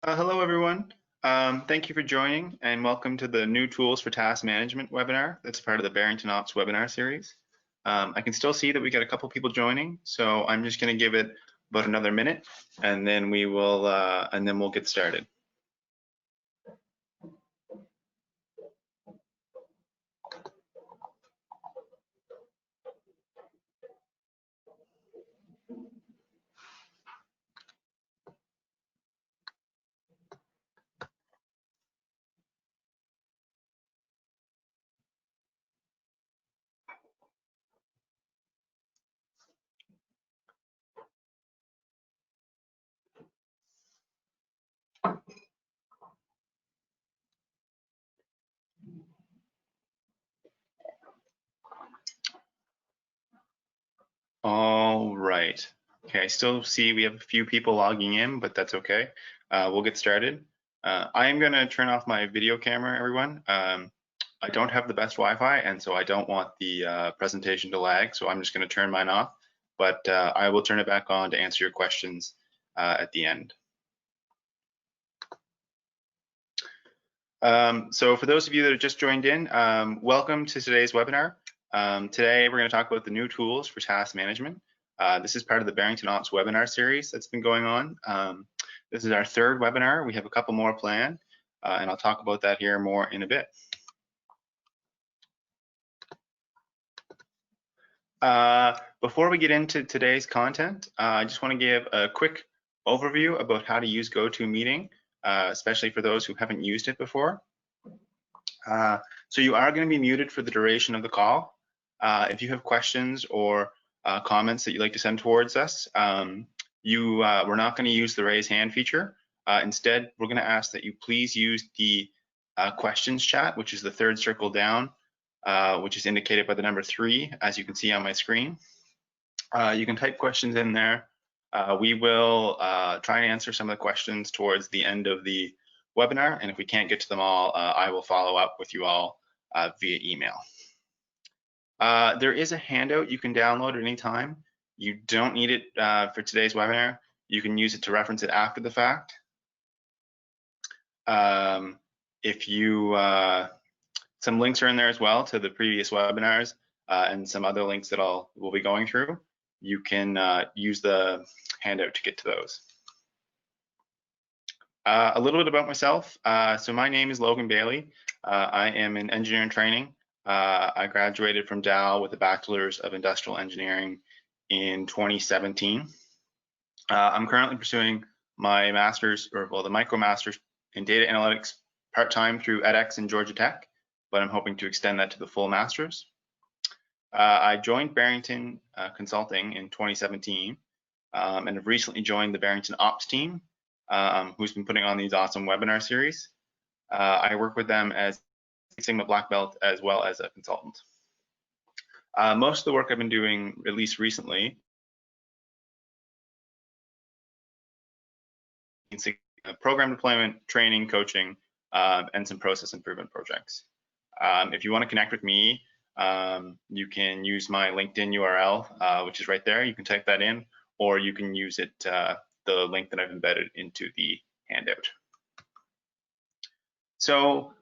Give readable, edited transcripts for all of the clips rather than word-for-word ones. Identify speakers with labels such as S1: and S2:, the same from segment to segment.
S1: Hello, everyone. Thank you for joining and welcome to the New Tools for Task Management webinar that's part of the Barrington Ops webinar series. I can still see that we got a couple people joining, so I'm just going to give it about another minute and then we'll get started. All right. Okay, I still see we have a few people logging in, but that's okay. We'll get started. I am going to turn off my video camera, everyone. I don't have the best Wi-Fi, and so I don't want the presentation to lag, so I'm just going to turn mine off, but I will turn it back on to answer your questions at the end. So for those of you that have just joined in, welcome to today's webinar. Today we're going to talk about the new tools for task management. This is part of the Barrington Ops webinar series that's been going on. This is our third webinar. We have a couple more planned, and I'll talk about that here more in a bit. Before we get into today's content, I just want to give a quick overview about how to use GoToMeeting, especially for those who haven't used it before. So you are going to be muted for the duration of the call. If you have questions or comments that you'd like to send towards us, we're not going to use the raise hand feature. Instead, we're going to ask that you please use the questions chat, which is the third circle down, which is indicated by the number 3, as you can see on my screen. You can type questions in there. We will try and answer some of the questions towards the end of the webinar, and if we can't get to them all, I will follow up with you all via email. There is a handout you can download at any time. You don't need it for today's webinar. You can use it to reference it after the fact. Some links are in there as well to the previous webinars and some other links that we'll be going through. You can use the handout to get to those. A little bit about myself. So my name is Logan Baillie. I am in engineering training. I graduated from Dal with a Bachelor's of Industrial Engineering in 2017. I'm currently pursuing my master's, the MicroMasters in Data Analytics part-time through edX and Georgia Tech, but I'm hoping to extend that to the full master's. I joined Barrington Consulting in 2017 and have recently joined the Barrington Ops team, who's been putting on these awesome webinar series. I work with them as Sigma Black Belt as well as a consultant. Most of the work I've been doing, at least recently, program deployment, training, coaching, and some process improvement projects. If you want to connect with me, you can use my LinkedIn URL, which is right there. You can type that in, or you can use it, the link that I've embedded into the handout. So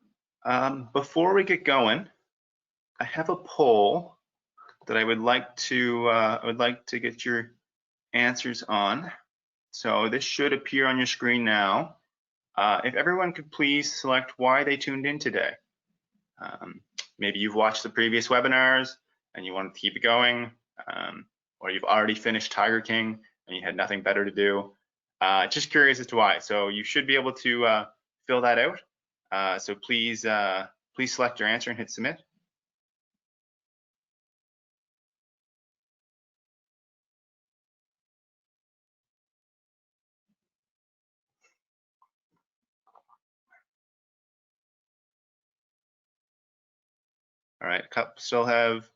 S1: before we get going, I have a poll that I would like to get your answers on. So this should appear on your screen now. If everyone could please select why they tuned in today. Maybe you've watched the previous webinars and you wanted to keep it going, or you've already finished Tiger King and you had nothing better to do. Just curious as to why. So you should be able to fill that out. So please select your answer and hit submit. All right, still have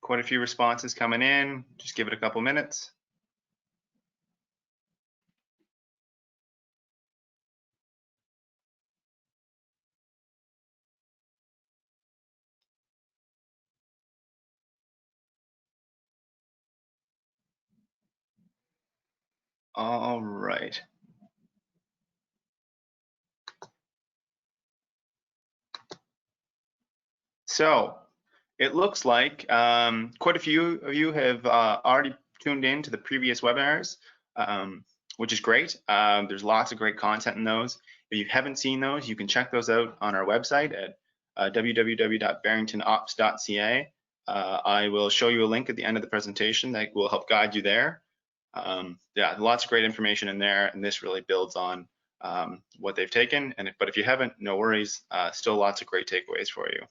S1: quite a few responses coming in. Just give it a couple minutes. All right. So it looks like quite a few of you have already tuned in to the previous webinars, which is great. There's lots of great content in those. If you haven't seen those, you can check those out on our website at www.barringtonops.ca. I will show you a link at the end of the presentation that will help guide you there. Yeah, lots of great information in there, and this really builds on what they've taken. But if you haven't, no worries. Still lots of great takeaways for you.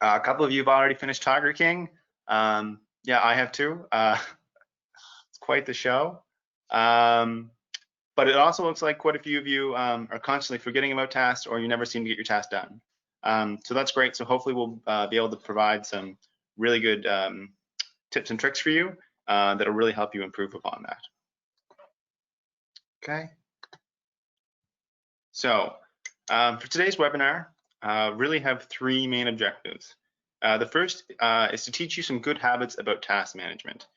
S1: A couple of you have already finished Tiger King. Yeah, I have too. It's quite the show. But it also looks like quite a few of you are constantly forgetting about tasks, or you never seem to get your tasks done. So that's great. So hopefully we'll be able to provide some really good tips and tricks for you that will really help you improve upon that. Okay. So for today's webinar, really have three main objectives. The first is to teach you some good habits about task management.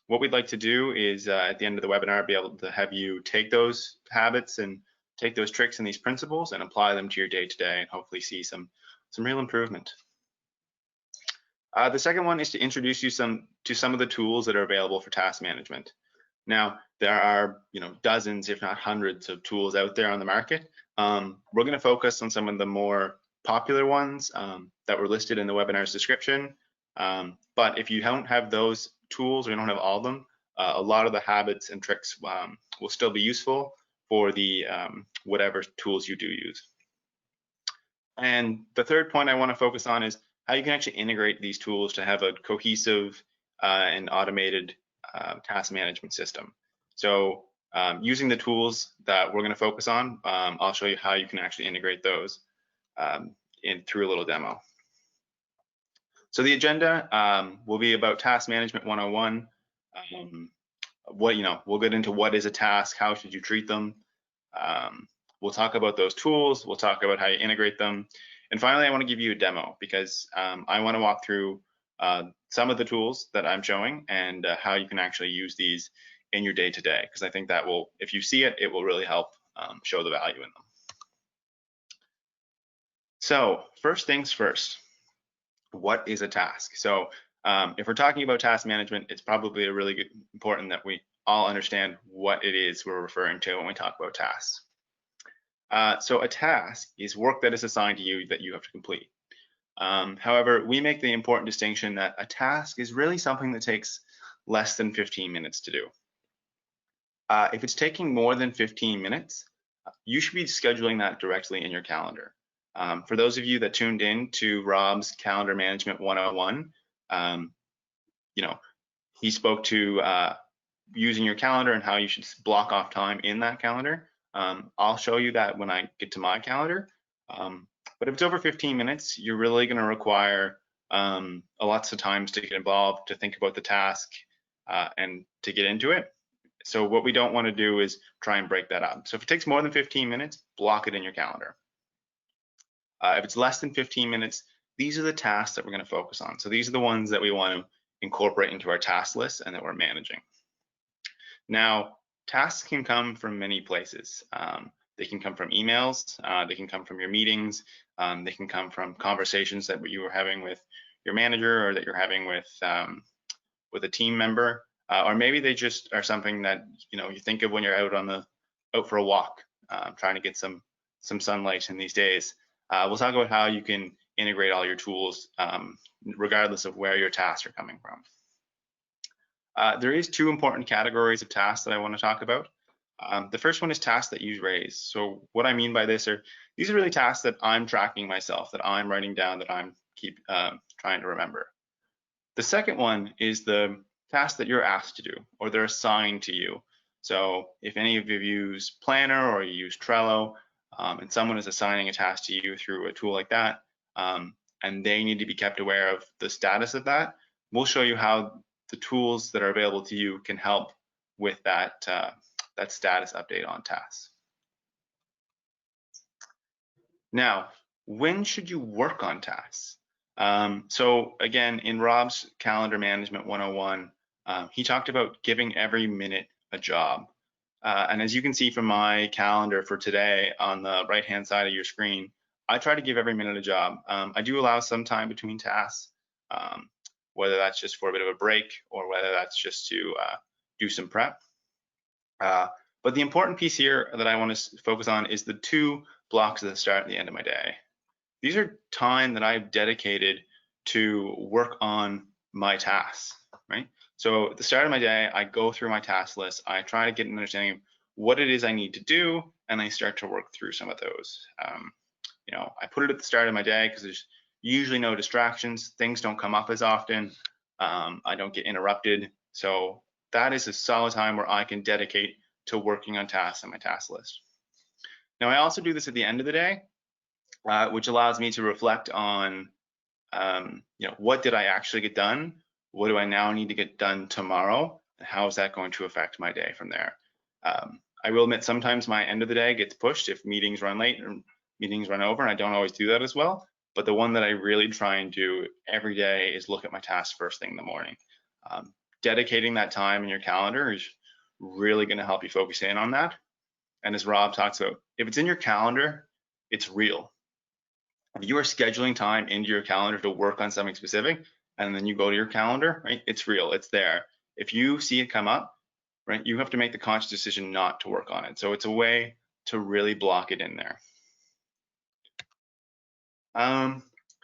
S1: What we'd like to do is at the end of the webinar, be able to have you take those habits and take those tricks and these principles and apply them to your day-to-day and hopefully see some real improvement. The second one is to introduce you to some of the tools that are available for task management. Now, there are dozens, if not hundreds, of tools out there on the market. We're going to focus on some of the more popular ones that were listed in the webinar's description. But if you don't have those tools, or you don't have all of them, a lot of the habits and tricks will still be useful for the whatever tools you do use. And the third point I want to focus on is how you can actually integrate these tools to have a cohesive and automated task management system. So using the tools that we're going to focus on, I'll show you how you can actually integrate those through a little demo. So the agenda will be about task management 101. We'll get into what is a task, how should you treat them. We'll talk about those tools. We'll talk about how you integrate them. And finally, I want to give you a demo because I want to walk through some of the tools that I'm showing and how you can actually use these in your day-to-day, because I think that will, if you see it, it will really help show the value in them. So first things first, what is a task? So if we're talking about task management, it's probably really important that we all understand what it is we're referring to when we talk about tasks. So a task is work that is assigned to you that you have to complete. However, we make the important distinction that a task is really something that takes less than 15 minutes to do. If it's taking more than 15 minutes, you should be scheduling that directly in your calendar. For those of you that tuned in to Rob's Calendar Management 101, he spoke to using your calendar and how you should block off time in that calendar. I'll show you that when I get to my calendar. But if it's over 15 minutes, you're really going to require lots of times to get involved, to think about the task, and to get into it. So what we don't want to do is try and break that up. So if it takes more than 15 minutes, block it in your calendar. If it's less than 15 minutes, these are the tasks that we're going to focus on. So these are the ones that we want to incorporate into our task list and that we're managing. Now, tasks can come from many places. They can come from emails, they can come from your meetings, they can come from conversations that you were having with your manager or that you're having with a team member, or maybe they just are something that you think of when you're out for a walk, trying to get some sunlight in these days. We'll talk about how you can integrate all your tools regardless of where your tasks are coming from. There is two important categories of tasks that I want to talk about. The first one is tasks that you raise. So what I mean by this are, these are really tasks that I'm tracking myself, that I'm writing down, that I'm trying to remember. The second one is the tasks that you're asked to do, or they're assigned to you. So if any of you use Planner or you use Trello, and someone is assigning a task to you through a tool like that, and they need to be kept aware of the status of that, we'll show you how the tools that are available to you can help with that status update on tasks. Now, when should you work on tasks? So again, in Rob's Calendar Management 101, he talked about giving every minute a job. And as you can see from my calendar for today on the right-hand side of your screen, I try to give every minute a job. I do allow some time between tasks, whether that's just for a bit of a break or whether that's just to do some prep. But the important piece here that I want to focus on is the 2 blocks at the start and the end of my day. These are time that I've dedicated to work on my tasks, right? So at the start of my day, I go through my task list. I try to get an understanding of what it is I need to do, and I start to work through some of those. You know, I put it at the start of my day because there's usually no distractions. Things don't come up as often. I don't get interrupted. So that is a solid time where I can dedicate to working on tasks on my task list. Now, I also do this at the end of the day, which allows me to reflect on, you know, what did I actually get done? What do I now need to get done tomorrow? And how is that going to affect my day from there? I will admit sometimes my end of the day gets pushed if meetings run late or meetings run over, and I don't always do that as well. But the one that I really try and do every day is look at my tasks first thing in the morning. Dedicating that time in your calendar is really going to help you focus in on that. And as Rob talks about, if it's in your calendar, it's real. If you are scheduling time into your calendar to work on something specific, and then you go to your calendar, right, it's real, it's there. If you see it come up, right, you have to make the conscious decision not to work on it. So it's a way to really block it in there.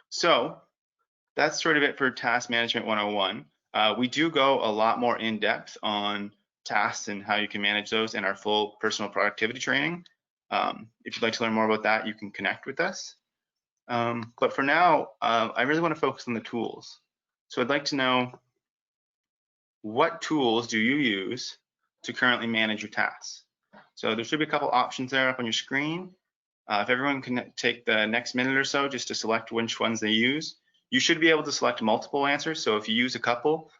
S1: So that's sort of it for Task Management 101. We do go a lot more in depth on tasks and how you can manage those in our full personal productivity training. If you'd like to learn more about that, you can connect with us. But for now, I really want to focus on the tools. So I'd like to know, what tools do you use to currently manage your tasks? So there should be a couple options there up on your screen. If everyone can take the next minute or so just to select which ones they use, you should be able to select multiple answers. So if you use a couple,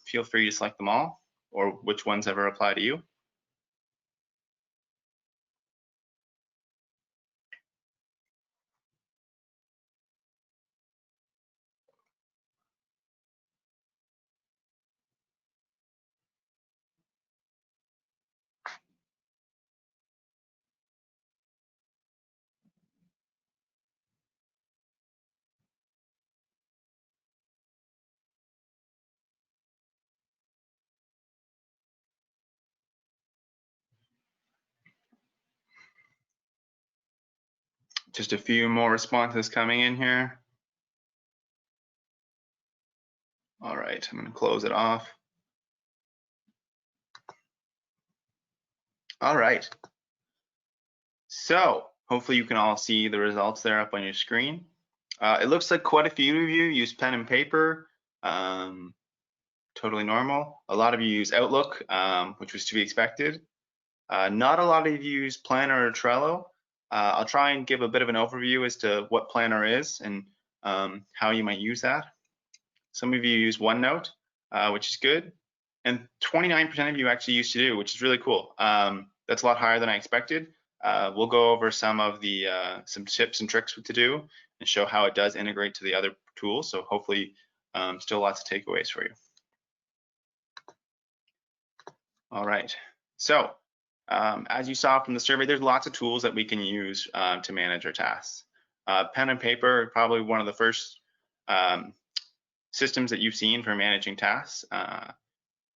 S1: feel free to select them all, or which ones ever apply to you. Just a few more responses coming in here. All right, I'm going to close it off. All right. So hopefully you can all see the results there up on your screen. It looks like quite a few of you use pen and paper. Totally normal. A lot of you use Outlook, which was to be expected. Not a lot of you use Planner or Trello. I'll try and give a bit of an overview as to what Planner is and how you might use that. Some of you use OneNote, which is good. And 29% of you actually use To-Do, which is really cool. That's a lot higher than I expected. We'll go over some of the some tips and tricks with To-Do and show how it does integrate to the other tools. So hopefully still lots of takeaways for you. All right. So as you saw from the survey, there's lots of tools that we can use to manage our tasks. Pen and paper, probably one of the first systems that you've seen for managing tasks.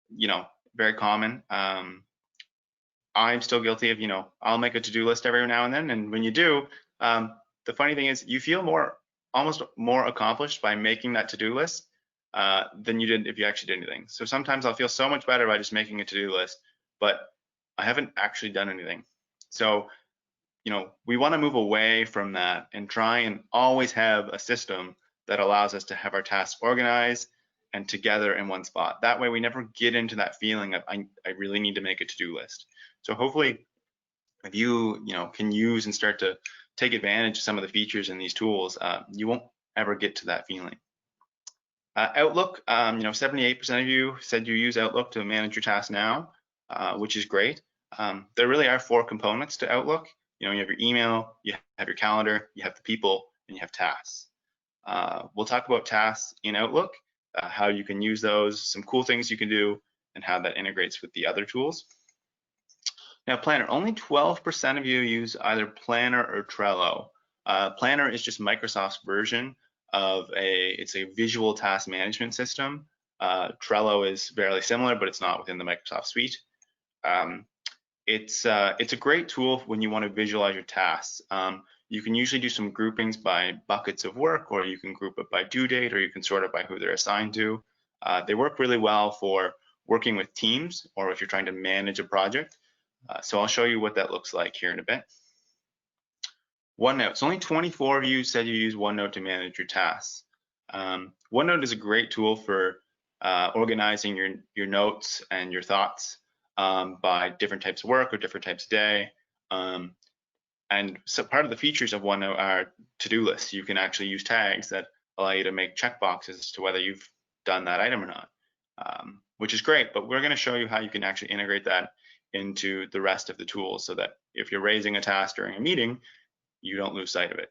S1: You know, very common. I'm still guilty of, you know, I'll make a to-do list every now and then, and when you do, the funny thing is you feel almost more accomplished by making that to-do list than you did if you actually did anything. So sometimes I'll feel so much better by just making a to-do list, but I haven't actually done anything. So, you know, we want to move away from that and try and always have a system that allows us to have our tasks organized and together in one spot. That way we never get into that feeling of I really need to make a to-do list. So hopefully if you can use and start to take advantage of some of the features in these tools, you won't ever get to that feeling. Outlook, 78% of you said you use Outlook to manage your tasks now, which is great. There really are 4 components to Outlook. You have your email, you have your calendar, you have the people, and you have tasks. We'll talk about tasks in Outlook, how you can use those, some cool things you can do, and how that integrates with the other tools. Now, Planner, only 12% of you use either Planner or Trello. Planner is just Microsoft's version of it's a visual task management system. Trello is fairly similar, but it's not within the Microsoft suite. It's a great tool when you want to visualize your tasks. You can usually do some groupings by buckets of work, or you can group it by due date, or you can sort it by who they're assigned to. They work really well for working with teams, or if you're trying to manage a project. So I'll show you what that looks like here in a bit. OneNote. So only 24 of you said you use OneNote to manage your tasks. OneNote is a great tool for organizing your notes and your thoughts by different types of work or different types of day. And so part of the features of OneNote are to-do lists. You can actually use tags that allow you to make checkboxes as to whether you've done that item or not, which is great. But we're going to show you how you can actually integrate that into the rest of the tools so that if you're raising a task during a meeting, you don't lose sight of it.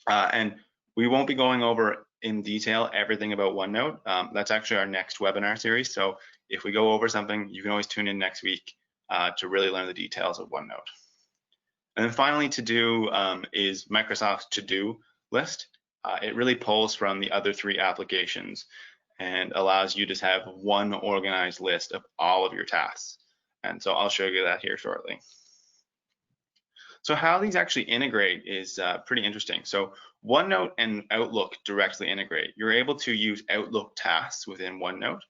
S1: And we won't be going over in detail everything about OneNote. That's actually our next webinar series. So if we go over something, you can always tune in next week to really learn the details of OneNote. And then finally, To-Do is Microsoft's to-do list. It really pulls from the other three applications and allows you to have one organized list of all of your tasks. And so I'll show you that here shortly. So how these actually integrate is pretty interesting. So OneNote and Outlook directly integrate. You're able to use Outlook tasks within OneNote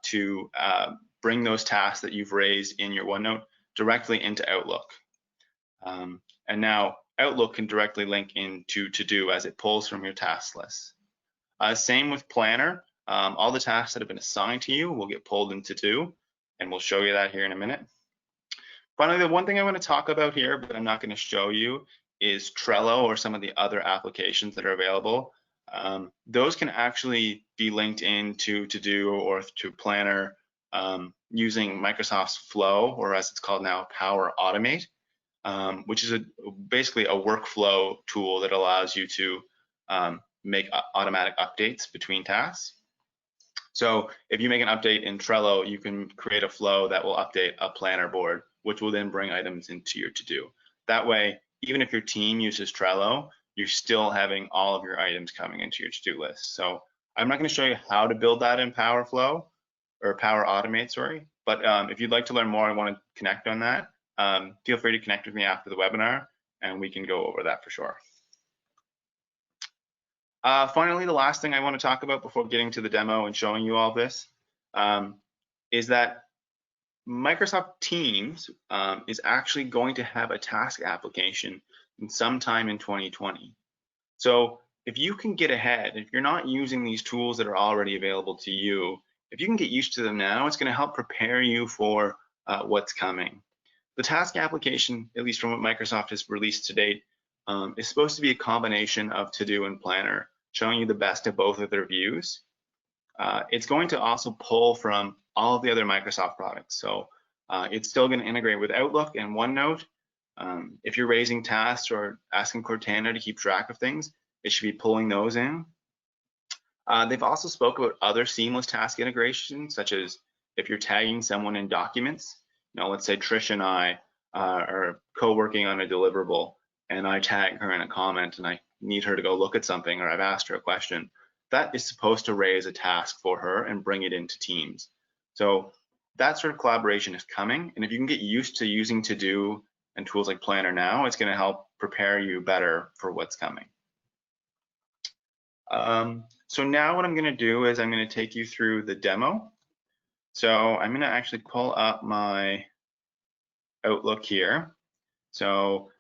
S1: to bring those tasks that you've raised in your OneNote directly into Outlook. And now Outlook can directly link into To-Do as it pulls from your task list. Same with Planner. All the tasks that have been assigned to you will get pulled into To-Do, and we'll show you that here in a minute. Finally, the one thing I want to talk about here, but I'm not going to show you, is Trello or some of the other applications that are available. Those can actually be linked into To-Do or to Planner using Microsoft's Flow, or as it's called now, Power Automate, which is basically a workflow tool that allows you to make automatic updates between tasks. So if you make an update in Trello, you can create a flow that will update a planner board, which will then bring items into your To-Do. That way, even if your team uses Trello, you're still having all of your items coming into your To-Do list. So I'm not going to show you how to build that in Power Flow or Power Automate, sorry. But if you'd like to learn more and want to connect on that, feel free to connect with me after the webinar, and we can go over that for sure. Finally, the last thing I want to talk about before getting to the demo and showing you all this is that Microsoft Teams is actually going to have a task application sometime in 2020. So if you can get ahead, if you're not using these tools that are already available to you, if you can get used to them now, it's going to help prepare you for what's coming. The task application, at least from what Microsoft has released to date, is supposed to be a combination of To-Do and Planner, showing you the best of both of their views. It's going to also pull from all of the other Microsoft products. So it's still going to integrate with Outlook and OneNote. If you're raising tasks or asking Cortana to keep track of things, it should be pulling those in. They've also spoke about other seamless task integrations, such as if you're tagging someone in documents. Let's say Trish and I are co-working on a deliverable, and I tag her in a comment and I need her to go look at something, or I've asked her a question. That is supposed to raise a task for her and bring it into Teams. So that sort of collaboration is coming, and if you can get used to using To-Do and tools like Planner now, it's going to help prepare you better for what's coming. So now what I'm going to do is I'm going to take you through the demo. So I'm going to actually pull up my Outlook here. So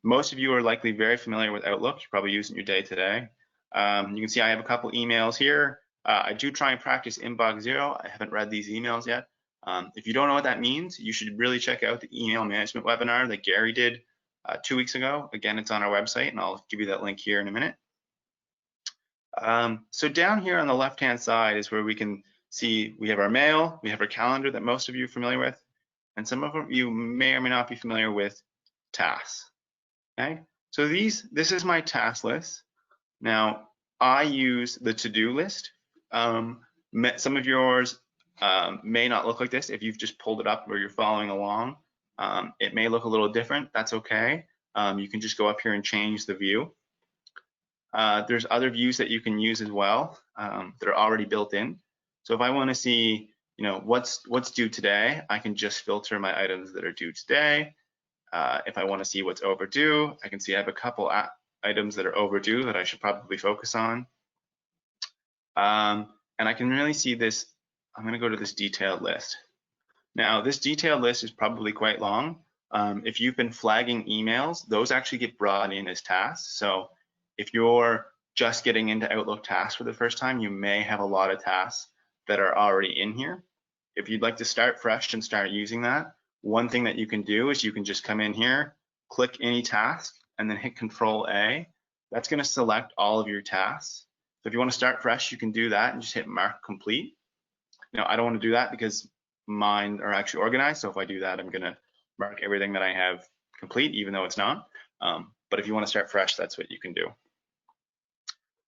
S1: most of you are likely very familiar with Outlook. You're probably using your day-to-day. You can see I have a couple emails here. I do try and practice inbox zero. I haven't read these emails yet. If you don't know what that means, you should really check out the email management webinar that Gary did 2 weeks ago. Again, it's on our website, and I'll give you that link here in a minute. So down here on the left-hand side is where we can see we have our mail, we have our calendar that most of you are familiar with, and some of you may or may not be familiar with tasks. Okay, so this is my task list. Now I use the to-do list. Some of yours may not look like this. If you've just pulled it up or you're following along, it may look a little different. That's okay. you can just go up here and change the view. There's other views that you can use as well that are already built in. So if I want to see, what's due today, I can just filter my items that are due today. If I want to see what's overdue, I can see I have a couple items that are overdue that I should probably focus on. And I can really see this. I'm going to go to this detailed list. Now, this detailed list is probably quite long. If you've been flagging emails, those actually get brought in as tasks. So if you're just getting into Outlook tasks for the first time, you may have a lot of tasks that are already in here. If you'd like to start fresh and start using that, one thing that you can do is you can just come in here, click any task, and then hit Control A. That's going to select all of your tasks. So if you want to start fresh, you can do that and just hit Mark Complete. Now, I don't want to do that because mine are actually organized. So if I do that, I'm going to mark everything that I have complete, even though it's not. But if you want to start fresh, that's what you can do.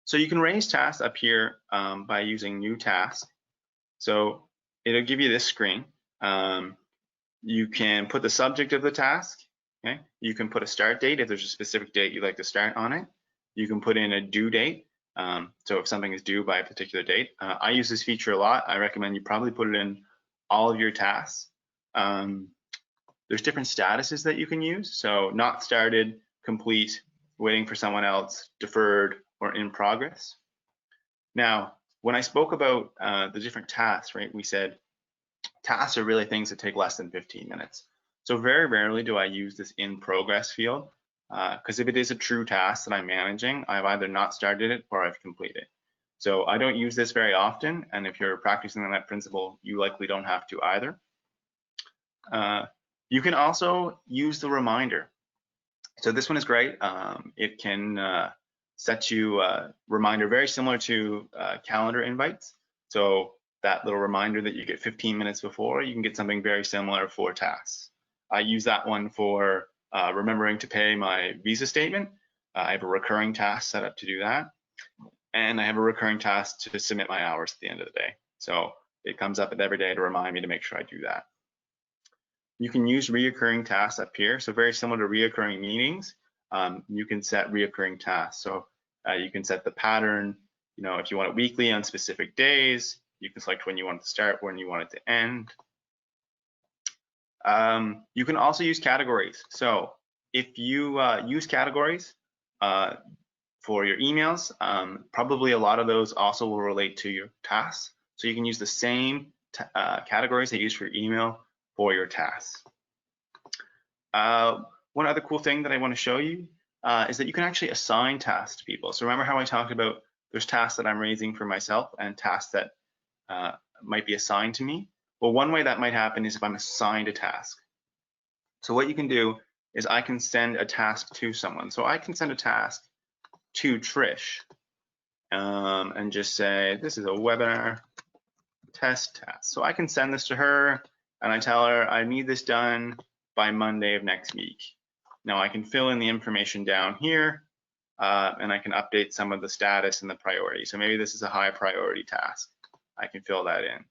S1: So you can raise tasks up here by using New Task. So it'll give you this screen. You can put the subject of the task. Okay. You can put a start date if there's a specific date you'd like to start on it. You can put in a due date. So if something is due by a particular date, I use this feature a lot. I recommend you probably put it in all of your tasks. There's different statuses that you can use. So not started, complete, waiting for someone else, deferred, or in progress. Now, when I spoke about the different tasks, right, we said tasks are really things that take less than 15 minutes. So very rarely do I use this in progress field, because if it is a true task that I'm managing, I've either not started it or I've completed. So I don't use this very often, and if you're practicing on that principle, you likely don't have to either. You can also use the reminder. So this one is great. It can set you a reminder very similar to calendar invites. So that little reminder that you get 15 minutes before, you can get something very similar for tasks. I use that one for remembering to pay my visa statement. I have a recurring task set up to do that. And I have a recurring task to submit my hours at the end of the day. So it comes up every day to remind me to make sure I do that. You can use reoccurring tasks up here. So very similar to reoccurring meetings, you can set reoccurring tasks. So you can set the pattern, if you want it weekly on specific days, you can select when you want it to start, when you want it to end. You can also use categories. So if you use categories for your emails, probably a lot of those also will relate to your tasks. So you can use the same categories that you use for your email for your tasks. One other cool thing that I want to show you is that you can actually assign tasks to people. So remember how I talked about there's tasks that I'm raising for myself and tasks that might be assigned to me. Well, one way that might happen is if I'm assigned a task. So what you can do is I can send a task to someone. So I can send a task to Trish and just say, this is a webinar test task. So I can send this to her and I tell her I need this done by Monday of next week. Now I can fill in the information down here and I can update some of the status and the priority. So maybe this is a high priority task. I can fill that in.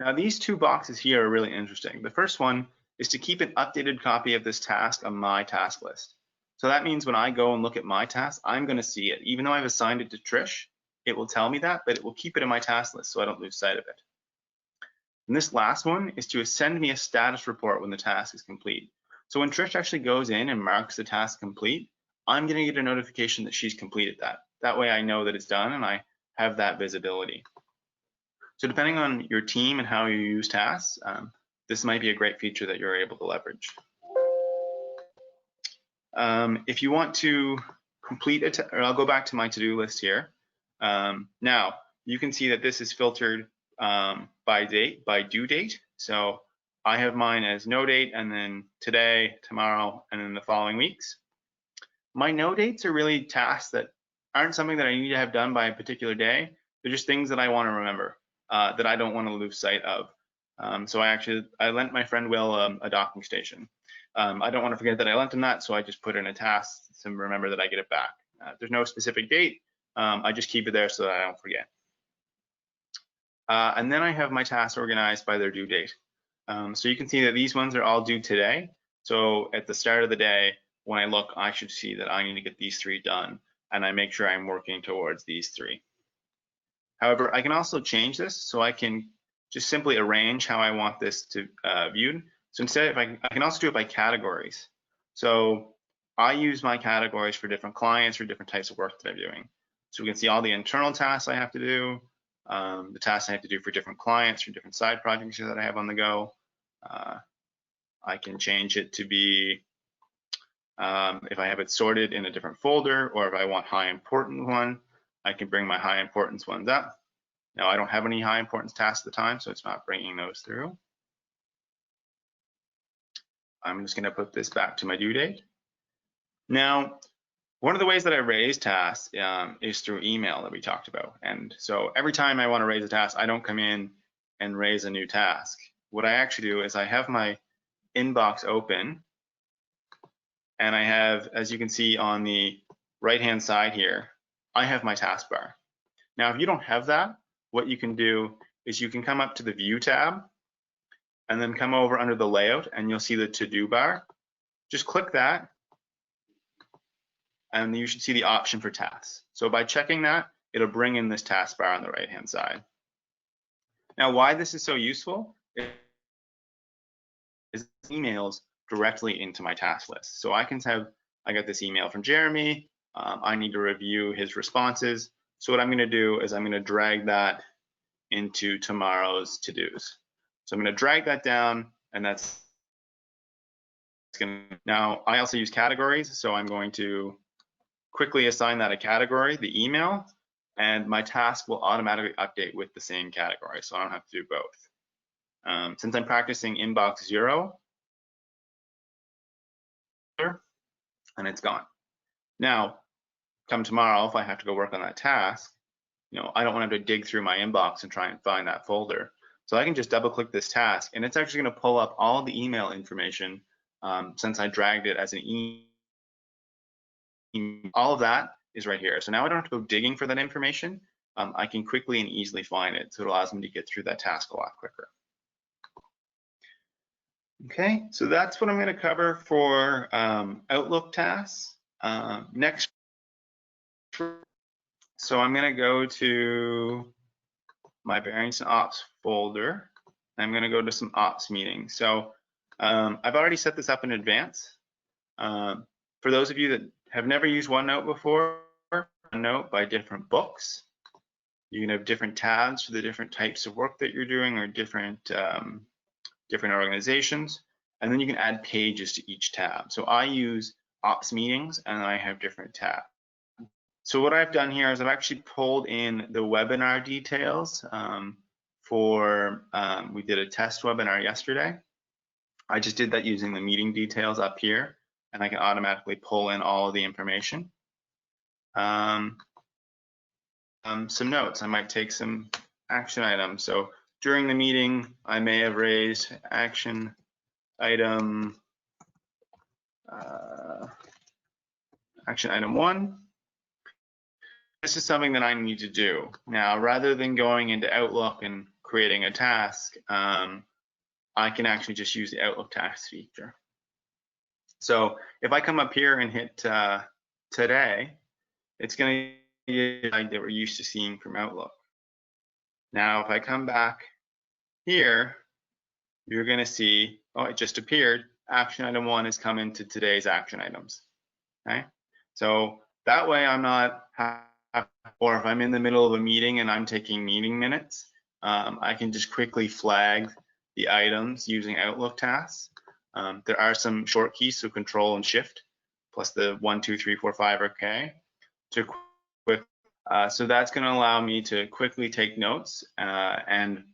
S1: Now these two boxes here are really interesting. The first one is to keep an updated copy of this task on my task list. So that means when I go and look at my task, I'm going to see it. Even though I've assigned it to Trish, it will tell me that, but it will keep it in my task list so I don't lose sight of it. And this last one is to send me a status report when the task is complete. So when Trish actually goes in and marks the task complete, I'm going to get a notification that she's completed that. That way I know that it's done and I have that visibility. So depending on your team and how you use tasks, this might be a great feature that you're able to leverage. If you want to complete it, or I'll go back to my to-do list here. Now you can see that this is filtered by date, by due date. So I have mine as no date, and then today, tomorrow, and then the following weeks. My no dates are really tasks that aren't something that I need to have done by a particular day. They're just things that I want to remember, that I don't want to lose sight of. So I lent my friend Will a docking station. I don't want to forget that I lent him that, so I just put in a task to remember that I get it back. There's no specific date. I just keep it there so that I don't forget. And then I have my tasks organized by their due date. So you can see that these ones are all due today. So at the start of the day, when I look, I should see that I need to get these 3 done, and I make sure I'm working towards these 3. However, I can also change this, so I can just simply arrange how I want this to viewed. So instead, I can also do it by categories. So I use my categories for different clients for different types of work that I'm doing. So we can see all the internal tasks I have to do, the tasks I have to do for different clients, for different side projects that I have on the go. I can change it to be if I have it sorted in a different folder, or if I want high important one, I can bring my high importance ones up. Now I don't have any high importance tasks at the time, so it's not bringing those through. I'm just going to put this back to my due date. Now, one of the ways that I raise tasks is through email that we talked about. And so every time I want to raise a task, I don't come in and raise a new task. What I actually do is I have my inbox open, and I have, as you can see on the right-hand side here, I have my taskbar. Now, if you don't have that, what you can do is you can come up to the View tab and then come over under the Layout, and you'll see the To-Do bar. Just click that, and you should see the option for tasks. So by checking that, it'll bring in this taskbar on the right-hand side. Now, why this is so useful is emails directly into my task list. So I can have, I got this email from Jeremy. I need to review his responses. So what I'm going to do is I'm going to drag that into tomorrow's to-dos. So I'm going to drag that down, and that's going to, now I also use categories. So I'm going to quickly assign that a category, the email, and my task will automatically update with the same category. So I don't have to do both. Since I'm practicing inbox 0, and it's gone. Now, come tomorrow, if I have to go work on that task, I don't want to have to dig through my inbox and try and find that folder. So I can just double click this task, and it's actually going to pull up all the email information since I dragged it as an email. All of that is right here. So now I don't have to go digging for that information. I can quickly and easily find it. So it allows me to get through that task a lot quicker. Okay, so that's what I'm going to cover for Outlook tasks. Next, so I'm going to go to my Barrington Ops folder. I'm going to go to some Ops meetings. So I've already set this up in advance. For those of you that have never used OneNote before, OneNote by different books. You can have different tabs for the different types of work that you're doing, or different organizations, and then you can add pages to each tab. So I use Ops meetings, and I have different tabs. So what I've done here is I've actually pulled in the webinar details we did a test webinar yesterday. I just did that using the meeting details up here, and I can automatically pull in all of the information. Some notes, I might take some action items. So during the meeting, I may have raised action item 1. This is something that I need to do. Now, rather than going into Outlook and creating a task, I can actually just use the Outlook tasks feature. So if I come up here and hit today, it's going to be like that we're used to seeing from Outlook. Now, if I come back here, you're going to see, oh, it just appeared. Action item 1 is coming to today's action items. Okay, so that way I'm not, or if I'm in the middle of a meeting and I'm taking meeting minutes, I can just quickly flag the items using Outlook tasks. There are some short keys, so Control and Shift, plus the 1, 2, 3, 4, 5 are okay. So that's going to allow me to quickly take notes and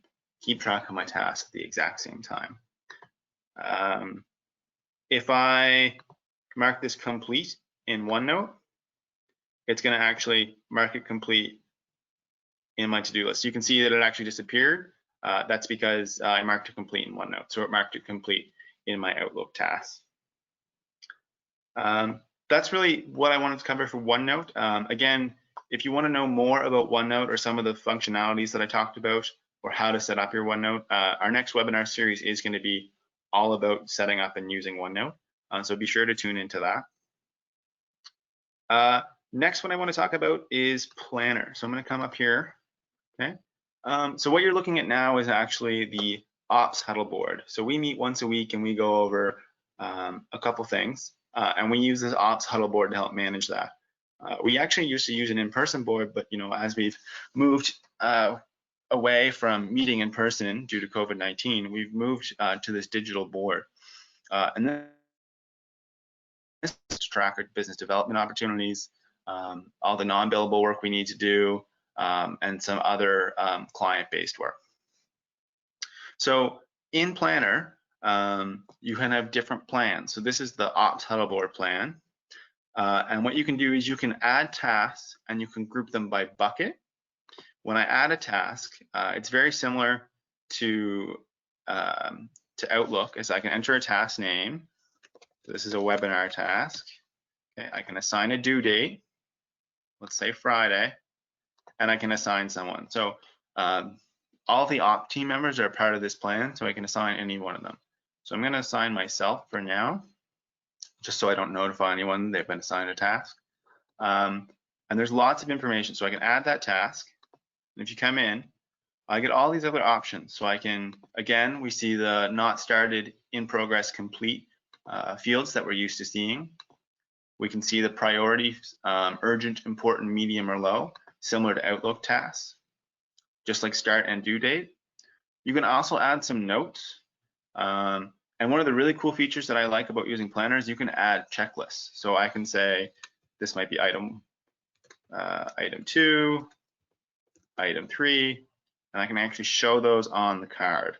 S1: keep track of my tasks at the exact same time. If I mark this complete in OneNote, it's going to actually mark it complete in my to-do list. You can see that it actually disappeared. That's because I marked it complete in OneNote, so it marked it complete in my Outlook tasks. That's really what I wanted to cover for OneNote. Again, if you want to know more about OneNote or some of the functionalities that I talked about, or how to set up your OneNote, our next webinar series is going to be all about setting up and using OneNote. So be sure to tune into that. Next one I want to talk about is Planner. So I'm going to come up here. Okay. So what you're looking at now is actually the ops huddle board. So we meet once a week and we go over a couple things, and we use this ops huddle board to help manage that. We actually used to use an in-person board, but as we've moved away from meeting in person due to COVID-19, we've moved to this digital board, and then this track our business development opportunities, all the non-billable work we need to do, and some other client-based work. So in Planner, you can have different plans. So this is the ops huddle board plan. And what you can do is you can add tasks and you can group them by bucket. When I add a task, it's very similar to Outlook, as I can enter a task name. So this is a webinar task. Okay, I can assign a due date, let's say Friday, and I can assign someone. So all the op team members are part of this plan, so I can assign any one of them. So I'm going to assign myself for now, just so I don't notify anyone they've been assigned a task. And there's lots of information, so I can add that task. And if you come in, I get all these other options. So I can, again, we see the not started, in progress, complete fields that we're used to seeing. We can see the priority, urgent, important, medium, or low, similar to Outlook tasks, just like start and due date. You can also add some notes. And one of the really cool features that I like about using Planner is you can add checklists. So I can say, this might be item 2, item 3, and I can actually show those on the card.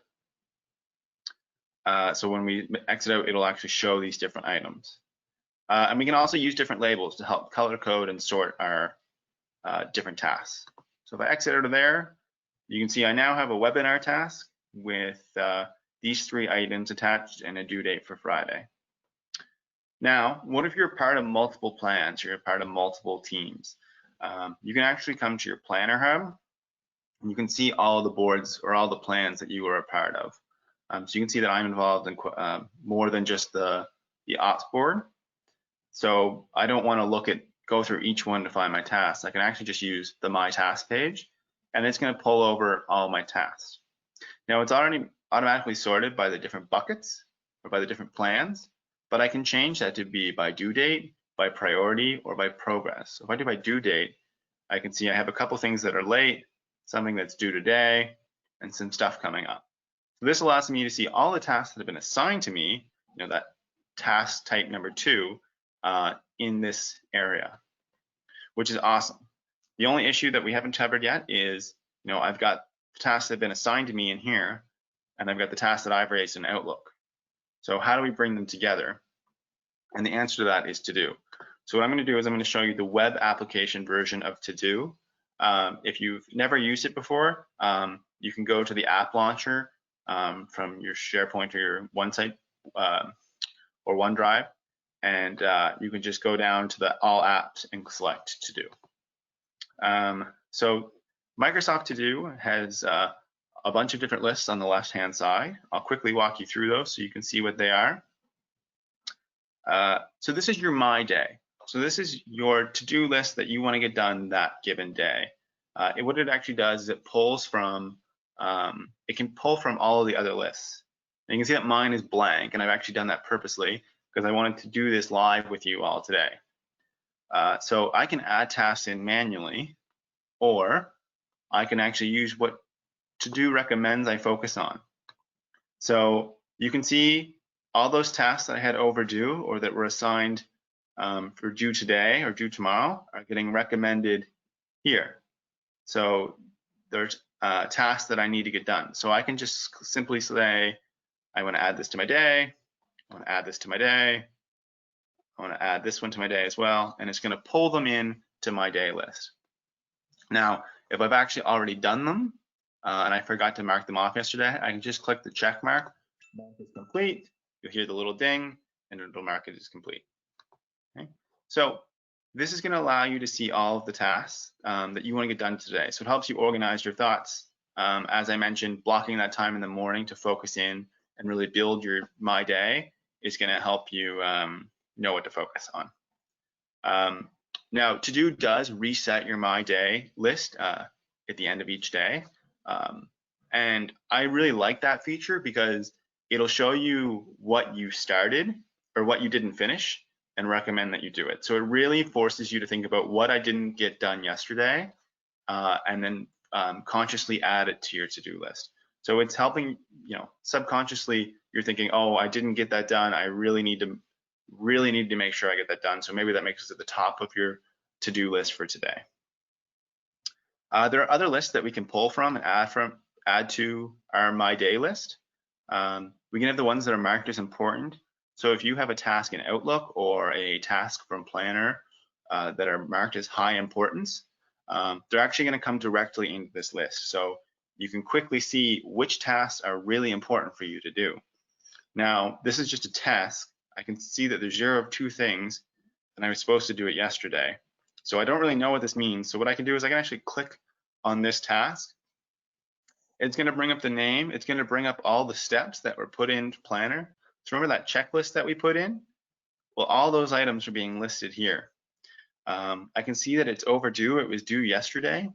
S1: So when we exit out, it'll actually show these different items. And we can also use different labels to help color code and sort our different tasks. So if I exit out of there, you can see I now have a webinar task with these 3 items attached and a due date for Friday. Now, what if you're part of multiple plans, you're part of multiple teams? You can actually come to your Planner hub, and you can see all the boards or all the plans that you are a part of. So you can see that I'm involved in more than just the ops board. So I don't want to go through each one to find my tasks. I can actually just use the My Task page, and it's going to pull over all my tasks. Now it's already automatically sorted by the different buckets or by the different plans, but I can change that to be by due date, by priority, or by progress. So if I do by due date, I can see I have a couple things that are late, something that's due today, and some stuff coming up. So this allows me to see all the tasks that have been assigned to me, that task type number 2, in this area, which is awesome. The only issue that we haven't covered yet is, I've got the tasks that have been assigned to me in here, and I've got the tasks that I've raised in Outlook. So how do we bring them together? And the answer to that is To Do. So what I'm going to do is I'm going to show you the web application version of To Do. If you've never used it before, you can go to the app launcher from your SharePoint or your OneSite or OneDrive, and you can just go down to the All Apps and select To Do. So Microsoft To Do has a bunch of different lists on the left-hand side. I'll quickly walk you through those so you can see what they are. So this is your My Day. So this is your to-do list that you want to get done that given day. What it actually does is it pulls from, it can pull from all of the other lists. And you can see that mine is blank, and I've actually done that purposely because I wanted to do this live with you all today. So I can add tasks in manually, or I can actually use what To Do recommends I focus on. So you can see all those tasks that I had overdue or that were assigned for due today or due tomorrow are getting recommended here. So there's tasks that I need to get done. So I can just simply say, I want to add this to my day, I want to add this to my day, I want to add this one to my day as well, and it's going to pull them in to my day list. Now, if I've actually already done them, and I forgot to mark them off yesterday, I can just click the check mark, mark is complete, you'll hear the little ding, and it'll mark it as complete. Okay? So this is going to allow you to see all of the tasks that you want to get done today. So it helps you organize your thoughts. As I mentioned, blocking that time in the morning to focus in and really build your My Day is going to help you know what to focus on. Now, To Do does reset your My Day list at the end of each day. And I really like that feature because it'll show you what you started or what you didn't finish and recommend that you do it. So it really forces you to think about what I didn't get done yesterday and then consciously add it to your to-do list. So it's helping, subconsciously you're thinking, oh, I didn't get that done. I really need to make sure I get that done. So maybe that makes it at the top of your to-do list for today. There are other lists that we can pull from and add to our My Day list. We can have the ones that are marked as important. So if you have a task in Outlook or a task from Planner that are marked as high importance, they're actually going to come directly into this list. So you can quickly see which tasks are really important for you to do. Now, this is just a test. I can see that there's 0 of 2 things, and I was supposed to do it yesterday. So I don't really know what this means. So what I can do is I can actually click on this task. It's going to bring up the name. It's going to bring up all the steps that were put into Planner. So remember that checklist that we put in? Well, all those items are being listed here. I can see that it's overdue. It was due yesterday.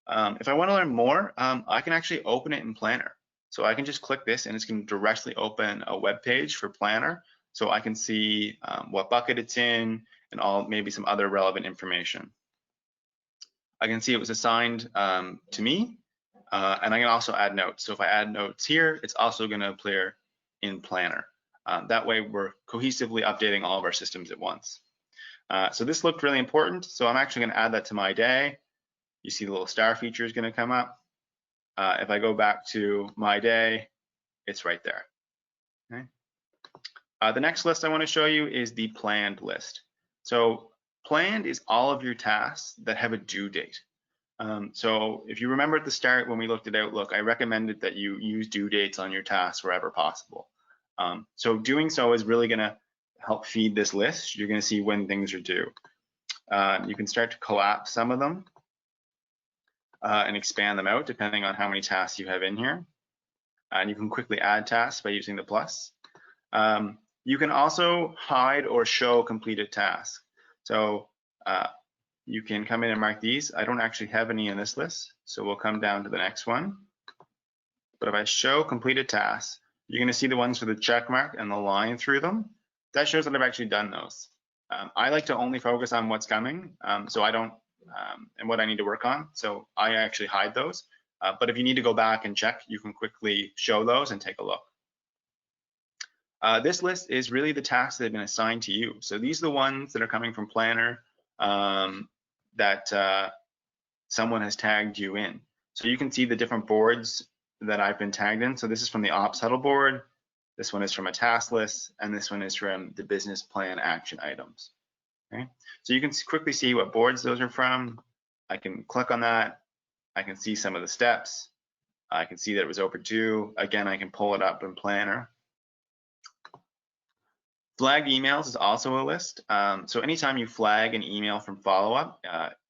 S1: If I want to learn more, I can actually open it in Planner. So I can just click this and it's going to directly open a web page for Planner. So I can see what bucket it's in and maybe some other relevant information. I can see it was assigned to me, and I can also add notes. So if I add notes here, it's also going to appear in Planner. That way we're cohesively updating all of our systems at once. So this looked really important. So I'm actually going to add that to my day. You see the little star feature is going to come up. If I go back to my day, it's right there. Okay. The next list I want to show you is the planned list. So planned is all of your tasks that have a due date. So if you remember at the start when we looked at Outlook, I recommended that you use due dates on your tasks wherever possible. So doing so is really going to help feed this list. You're going to see when things are due. You can start to collapse some of them and expand them out depending on how many tasks you have in here. And you can quickly add tasks by using the plus. You can also hide or show completed tasks. So you can come in and mark these. I don't actually have any in this list, so we'll come down to the next one. But if I show completed tasks, you're going to see the ones with the check mark and the line through them. That shows that I've actually done those. I like to only focus on what's coming, so I don't, and what I need to work on. So I actually hide those. But if you need to go back and check, you can quickly show those and take a look. This list is really the tasks that have been assigned to you. So these are the ones that are coming from Planner that someone has tagged you in. So you can see the different boards that I've been tagged in. So this is from the Ops Huddle board. This one is from a task list, and this one is from the business plan action items. Okay, so you can quickly see what boards those are from. I can click on that. I can see some of the steps. I can see that it was overdue. Again, I can pull it up in Planner. Flagged emails is also a list. So anytime you flag an email from follow-up,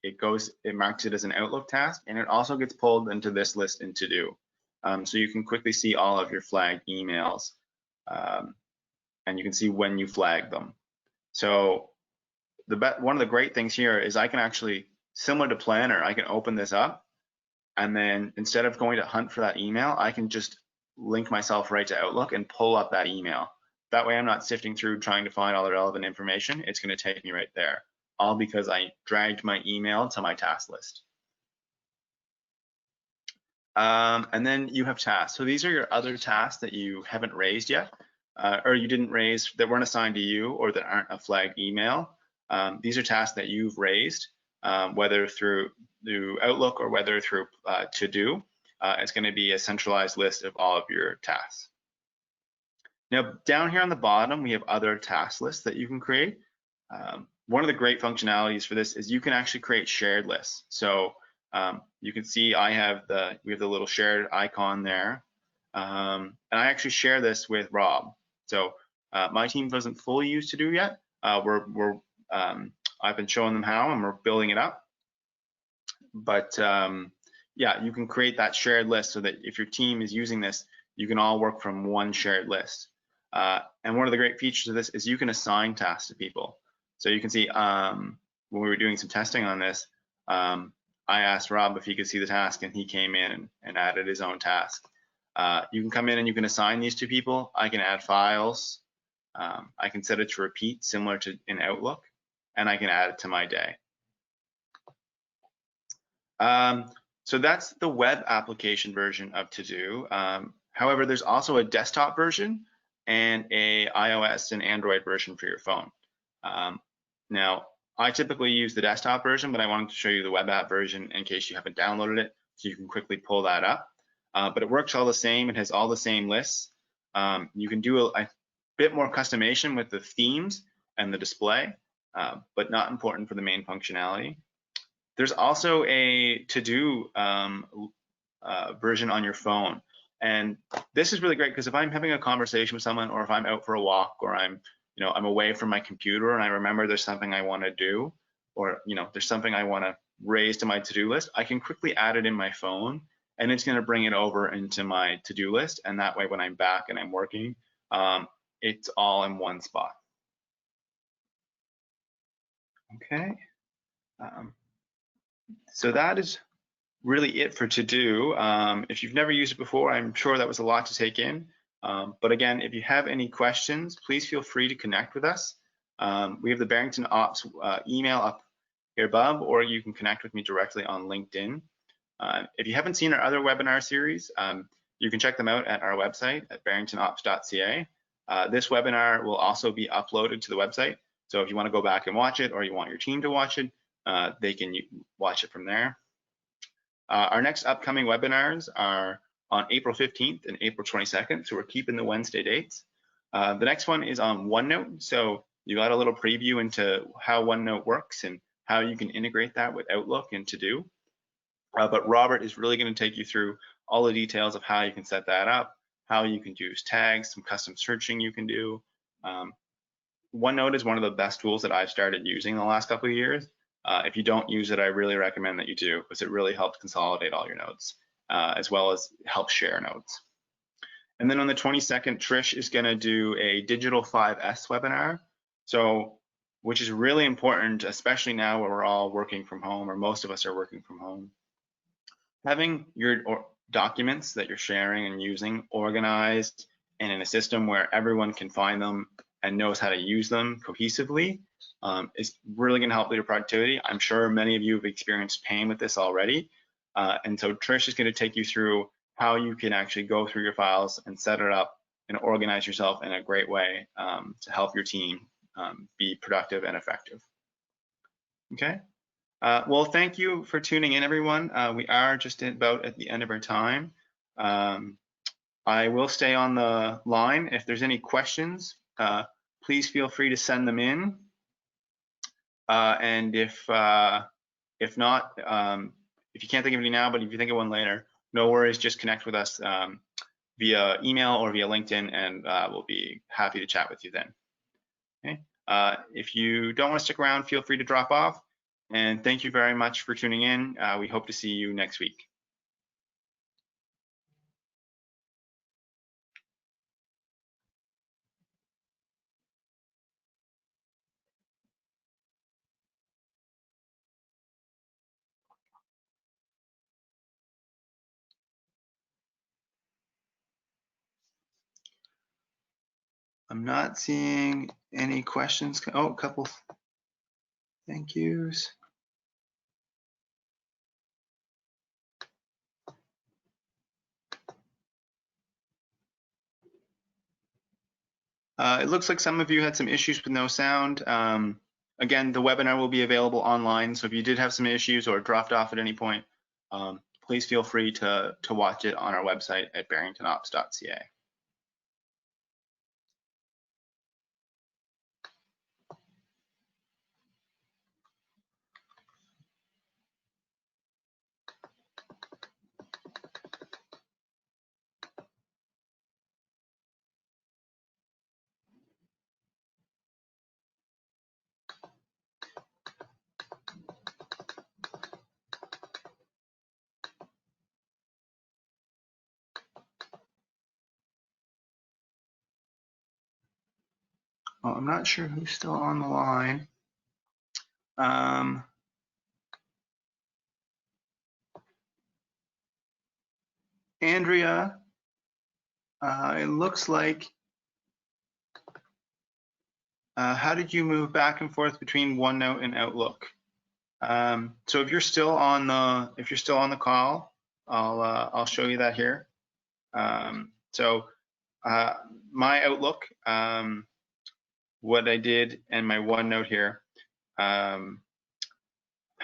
S1: it marks it as an Outlook task, and it also gets pulled into this list in To Do. So you can quickly see all of your flagged emails, and you can see when you flag them. So one of the great things here is I can actually, similar to Planner, I can open this up, and then instead of going to hunt for that email, I can just link myself right to Outlook and pull up that email. That way I'm not sifting through trying to find all the relevant information. It's going to take me right there, all because I dragged my email to my task list. And then you have tasks. So these are your other tasks that you haven't raised yet, or you didn't raise, that weren't assigned to you, or that aren't a flagged email. These are tasks that you've raised, whether through Outlook or whether through To Do. It's going to be a centralized list of all of your tasks. Now, down here on the bottom, we have other task lists that you can create. One of the great functionalities for this is you can actually create shared lists. So you can see we have the little shared icon there. And I actually share this with Rob. So my team doesn't fully use To Do yet. I've been showing them how, and we're building it up. But yeah, you can create that shared list so that if your team is using this, you can all work from one shared list. And one of the great features of this is you can assign tasks to people. So you can see when we were doing some testing on this, I asked Rob if he could see the task, and he came in and added his own task. You can come in and you can assign these to people. I can add files. I can set it to repeat, similar to in Outlook, and I can add it to my day. So that's the web application version of To-Do. However, there's also a desktop version and a iOS and Android version for your phone. Now, I typically use the desktop version, but I wanted to show you the web app version in case you haven't downloaded it, so you can quickly pull that up. But it works all the same. It has all the same lists. You can do a bit more customization with the themes and the display, but not important for the main functionality. There's also a To-Do version on your phone. And this is really great because if I'm having a conversation with someone, or if I'm out for a walk, or I'm away from my computer and I remember there's something I want to do, or there's something I want to raise to my to-do list, I can quickly add it in my phone, and it's going to bring it over into my to-do list. And that way, when I'm back and I'm working, it's all in one spot. Okay. So that is really it for To-Do. If you've never used it before, I'm sure that was a lot to take in. But again, if you have any questions, please feel free to connect with us. We have the Barrington Ops email up here above, or you can connect with me directly on LinkedIn. If you haven't seen our other webinar series, you can check them out at our website at barringtonops.ca. This webinar will also be uploaded to the website. So if you want to go back and watch it, or you want your team to watch it, they can watch it from there. Our next upcoming webinars are on April 15th and April 22nd, so we're keeping the Wednesday dates. The next one is on OneNote, so you got a little preview into how OneNote works and how you can integrate that with Outlook and To-Do. But Robert is really going to take you through all the details of how you can set that up, how you can use tags, some custom searching you can do. OneNote is one of the best tools that I've started using in the last couple of years. If you don't use it, I really recommend that you do, because it really helps consolidate all your notes, as well as help share notes. And then on the 22nd, Trish is going to do a Digital 5S webinar, which is really important, especially now where we're all working from home, or most of us are working from home. Having your documents that you're sharing and using organized and in a system where everyone can find them and knows how to use them cohesively is really going to help with your productivity. I'm sure many of you have experienced pain with this already. And so Trish is going to take you through how you can actually go through your files and set it up and organize yourself in a great way to help your team be productive and effective. Okay. Well, thank you for tuning in, everyone. We are just about at the end of our time. I will stay on the line. If there's any questions, please feel free to send them in. And if not, if you can't think of any now, but if you think of one later, no worries, just connect with us via email or via LinkedIn, and we'll be happy to chat with you then. Okay. If you don't want to stick around, feel free to drop off. And thank you very much for tuning in. We hope to see you next week. I'm not seeing any questions. Oh, a couple thank yous. It looks like some of you had some issues with no sound. Again, the webinar will be available online, so if you did have some issues or dropped off at any point, please feel free to watch it on our website at barringtonops.ca. Oh, I'm not sure who's still on the line. Andrea, it looks like, how did you move back and forth between OneNote and Outlook? So if you're still on the call, I'll show you that here. So my Outlook, what I did, and my OneNote here, how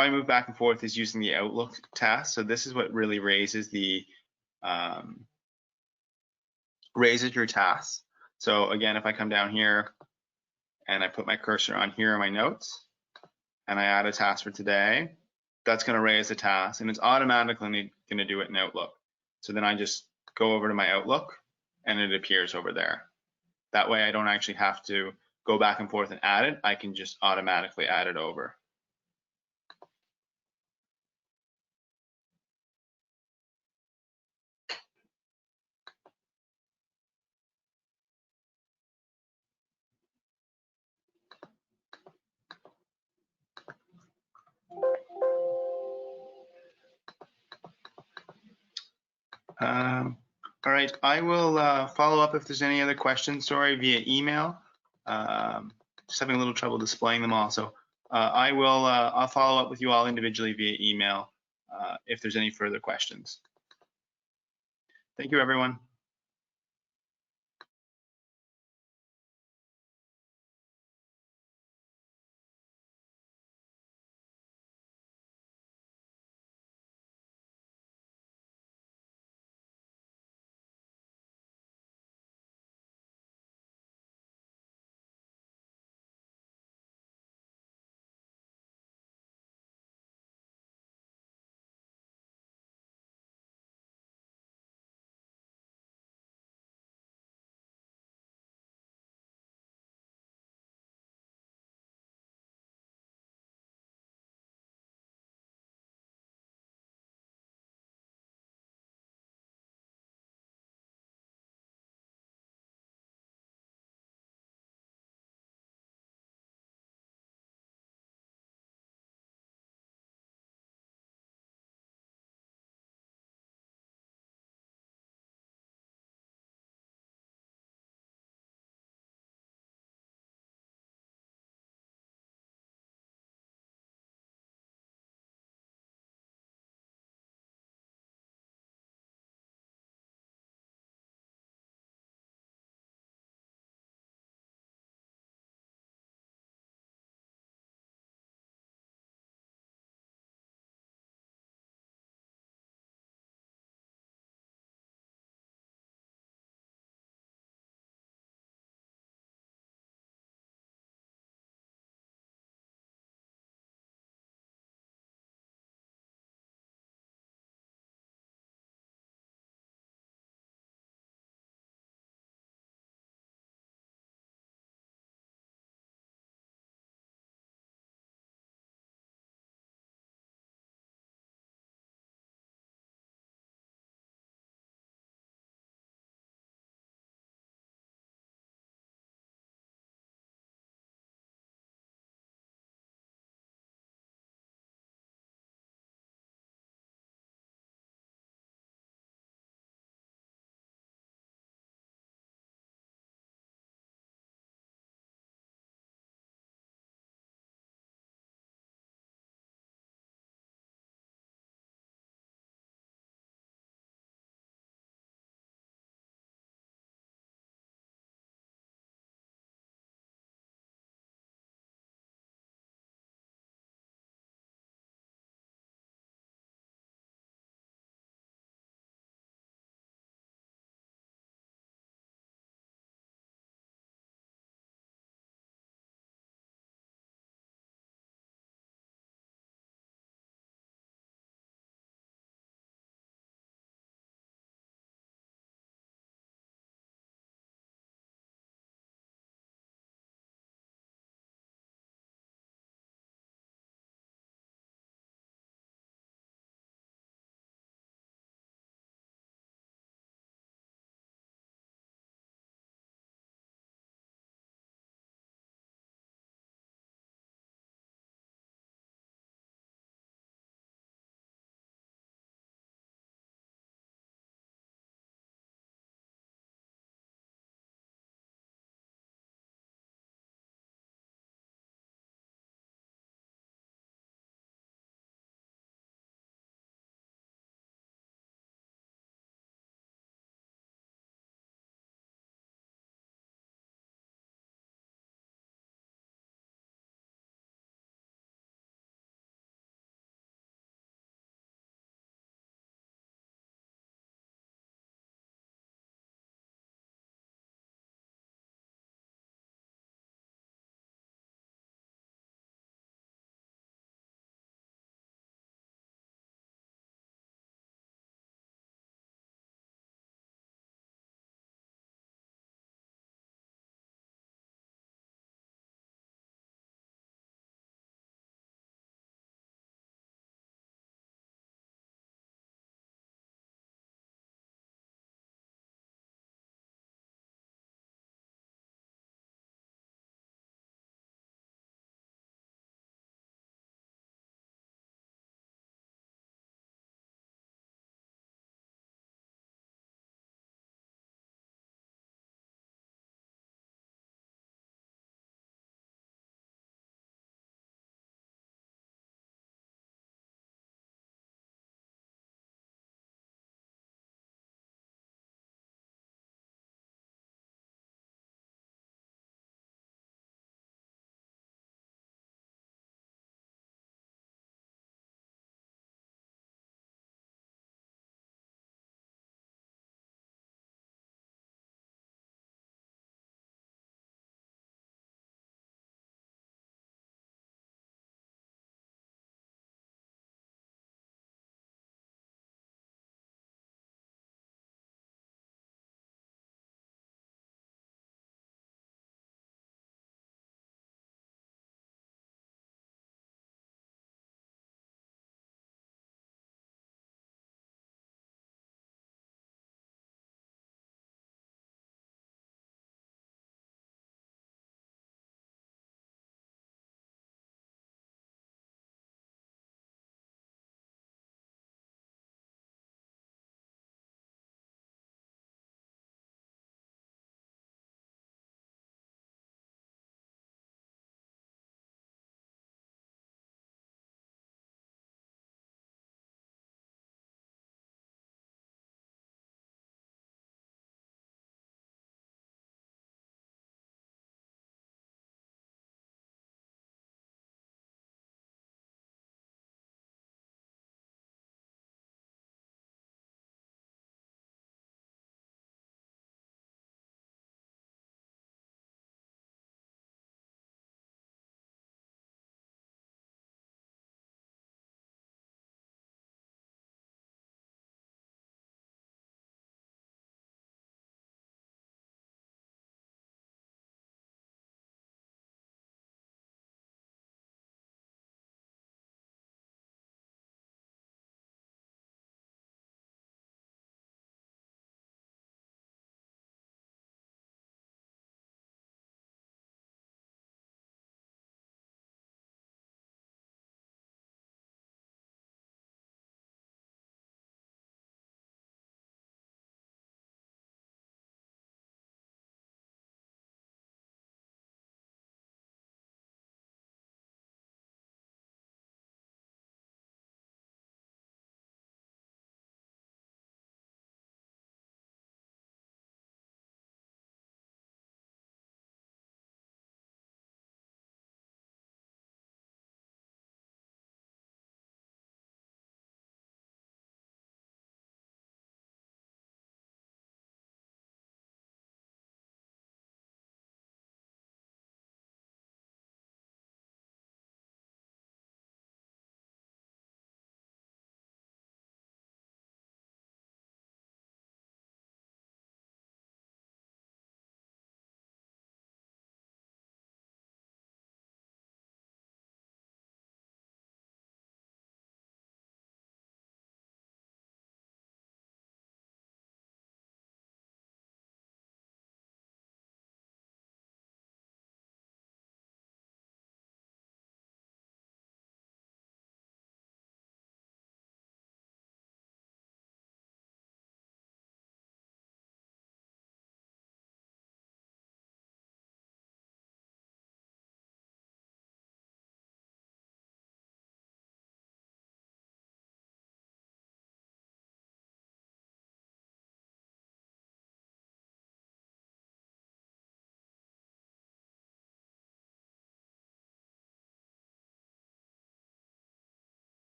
S1: I move back and forth is using the Outlook task. So this is what really raises your tasks. So again, if I come down here and I put my cursor on here in my notes and I add a task for today, that's going to raise a task, and it's automatically going to do it in Outlook. So then I just go over to my Outlook and it appears over there. That way I don't actually have to go back and forth and add it. I can just automatically add it over. All right, I will follow up if there's any other questions, sorry, via email. Just having a little trouble displaying them all. So I'll follow up with you all individually via email if there's any further questions. Thank you, everyone.